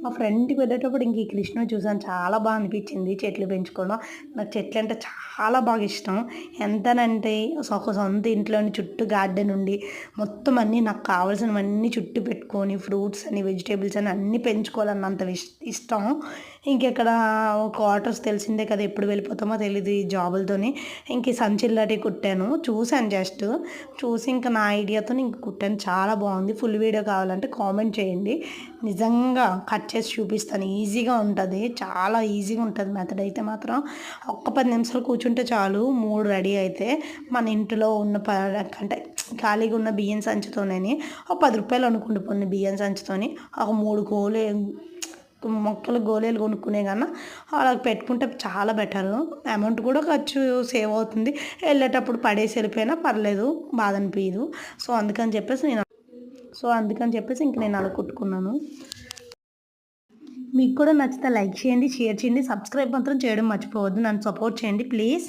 మా ఫ్రెండ్‌కి వెళ్ళేటప్పుడు ఇంక ఈ కృష్ణుడిని చూసాను. చాలా బా అనిపించింది చెట్లు పెంచుకోవడం. నాకు చెట్లంటే చాలా బాగా ఇష్టం. ఎంతనంటే ఒక సొంత ఇంట్లోని చుట్టూ గార్డెన్ ఉండి, మొత్తం అన్నీ నాకు కావాల్సినవన్నీ చుట్టూ పెట్టుకొని ఫ్రూట్స్ అని, వెజిటబుల్స్ అని అన్నీ పెంచుకోవాలన్నంత ఇష్టం. ఇంకిక్కడ క్వార్టర్స్ తెలిసిందే కదా! ఎప్పుడు వెళ్ళిపోతామో తెలీదు ఈ జాబులతోని. ఇంక ఈ సంచిల్లాటివి కుట్టాను. చూసాను జస్ట్. చూసి ఇంక నా ఐడియాతోని ఇంక కుట్టాను. చాలా బాగుంది. ఫుల్ వీడియో కావాలంటే కామెంట్ చేయండి. నిజంగా కట్ చేసి చూపిస్తాను. ఈజీగా ఉంటది. చాలా ఈజీగా ఉంటది మెథడ్ అయితే మాత్రం. ఒక్క 10 నిమిషాలు కూర్చుంటే చాలు 3 రెడీ అయితే. మన ఇంట్లో ఉన్న అంటే ఖాళీగా ఉన్న బియ్యం సంచితోనేని ఒక రూ. 10 అనుకోండి పోనీ బియ్యం సంచితోని ఒక 3 మొక్కలు గోళీలు కొనుక్కునే కన్నా అలా పెట్టుకుంటే చాలా బెటరు. అమౌంట్ కూడా ఖర్చు సేవ్ అవుతుంది. వెళ్ళేటప్పుడు పడేసి వెళ్ళిపోయినా పర్లేదు, బాధ అనిపియదు. అందుకని చెప్పేసి ఇంక నేను అలా కుట్టుకున్నాను. మీకు కూడా నచ్చితే లైక్ చేయండి, షేర్ చేయండి, సబ్స్క్రైబ్ మాత్రం చేయడం మర్చిపోవద్దు. నన్ను సపోర్ట్ చేయండి ప్లీజ్.